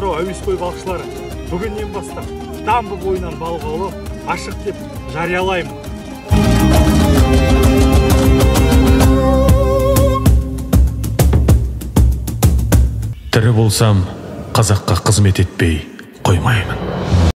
атырау әуесқой балықшылары, бүгіннен бастап дамбы бойынан балық аулау ашық деп жариялаймын. Тірі болсам, қазаққа қызмет етпей қоймаймын.